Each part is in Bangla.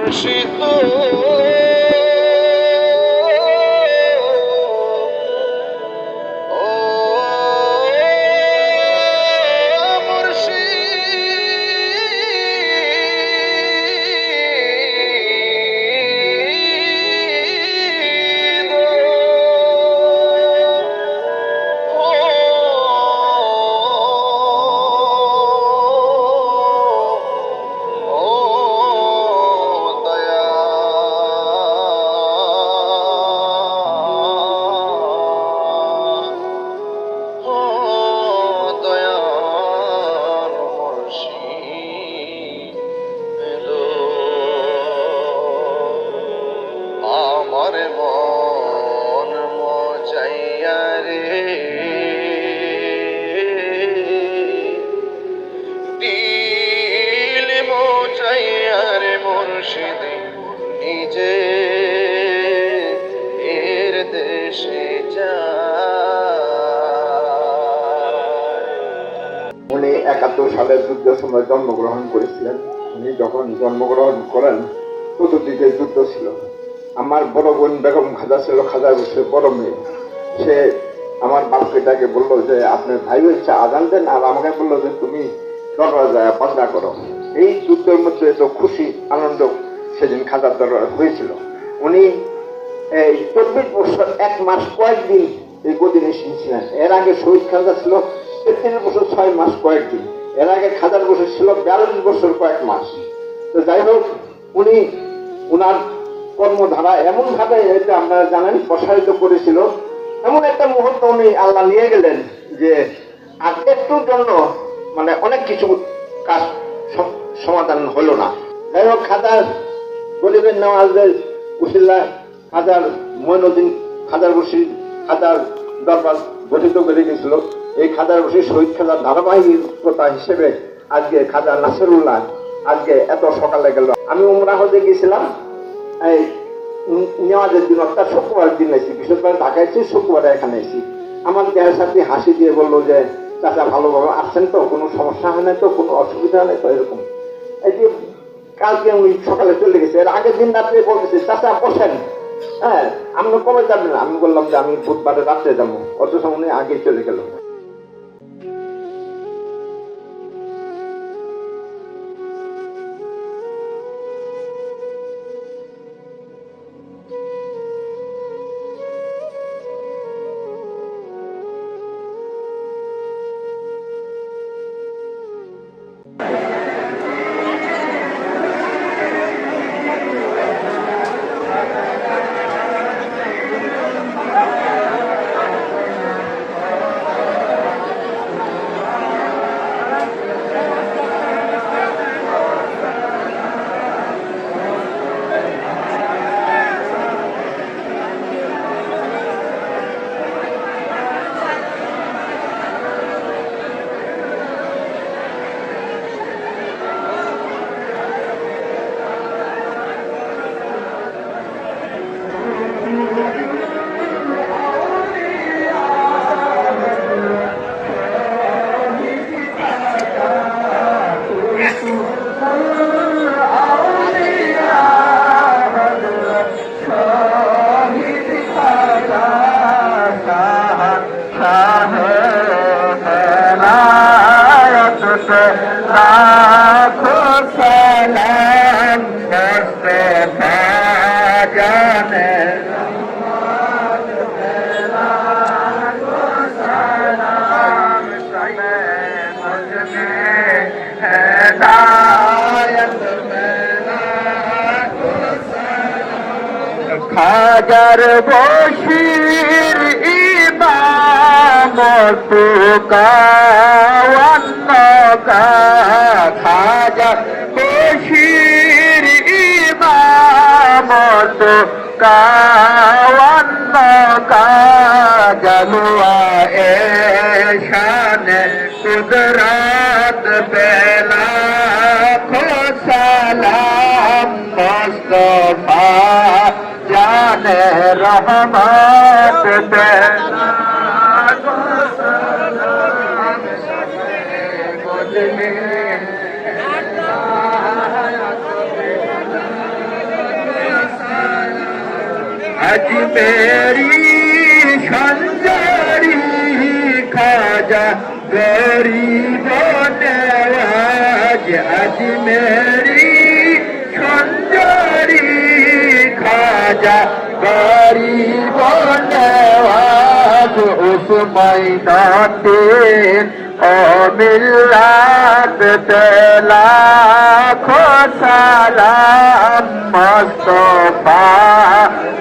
মুর্শিদ মন মজাইয়া রে দিল মজাইয়া রে মুর্শিদ নিজে এর দেশে উনি ৭১ সালের যুদ্ধের সময় জন্মগ্রহণ করেছিলেন। উনি যখন জন্মগ্রহণ করেন চতুর্দিকে যুদ্ধ ছিল। আমার বড় বোন বেগম খাজা ছিল খাজা বসে বড় মেয়ে। সে আমার বাপকে ডাকে বললো যে আপনার ভাই হচ্ছে আজান দেন, আর আমাকে বললো যে তুমি দরবার যায় বাজনা করো। এই যুদ্ধের মধ্যে তো খুশি আনন্দ সেদিন খাজার দরবার হয়েছিল। উনি এই ২৪ বছর ১ মাস কয়েকদিন এই গদিনে ছিলেন। এর আগে শহীদ খাজা ছিল ৩৩ বছর ৬ মাস কয়েকদিন। এর আগে খাজার বছর ছিল ৪২ বছর কয়েক মাস। তো যাই হোক, উনি উনার কর্মধারা এমন ভাবে এটা আপনারা জানেন প্রসারিত করেছিল। এমন একটা মুহূর্ত উনি আল্লাহ নিয়ে গেলেন যে আর একটুর জন্য মানে অনেক কিছু কাজ সমাধান হলো না। যাই হোক, খাজার গরিবের নেওয়াজের উসিল্লা খাজার মঈনুদ্দিন খাজার বসি খাজার দরবার গঠিত করে গেছিল। এই খাজার বসি শহীদ খাজার ধারাবাহিকতা হিসেবে আজকে খাজা নাসিরুল্লাহ আজকে এত সকালে গেল। আমি উমরা হজে গেছিলাম এই নেওয়াজের দিন, অর্থাৎ শুক্রবার দিন এসেছি। বৃহস্পতিবার ঢাকায় এসেছি, শুক্রবারে এখানে এসেছি। আমার দেহের সাথে হাসি দিয়ে বললো যে চাচা ভালোভাবে আসছেন তো, কোনো সমস্যা হয় না তো, কোনো অসুবিধা নেই তো, এরকম। এই যে কালকে উনি সকালে চলে গেছে, এর আগের দিন রাত্রে বলতেছে চাচা বসেন, হ্যাঁ আপনি কবে যাবেন? আমি বললাম যে আমি বুধবারে রাত্রে যাবো। অথচ উনি আগে চলে গেল। খাজার বশির ইমামত কাওয়ান্নকা, খাজার বশির ইমামত কাওয়ান্নকা, জালওয়া এশান কুদরত বেলা খো সালাম মুস্তফা জানে রহমত বেলা খো সালাম মুস্তফা अजमेरी संजारी खाजा गरीब नवाज अजमेरी संजारी खाजा गरीब नवाज उस मैदाने मिल्लत तेला खो सलाम मुस्तफा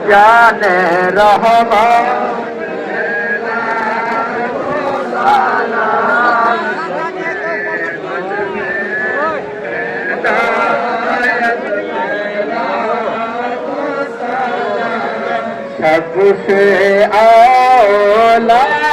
जाने रहमान सबसे आला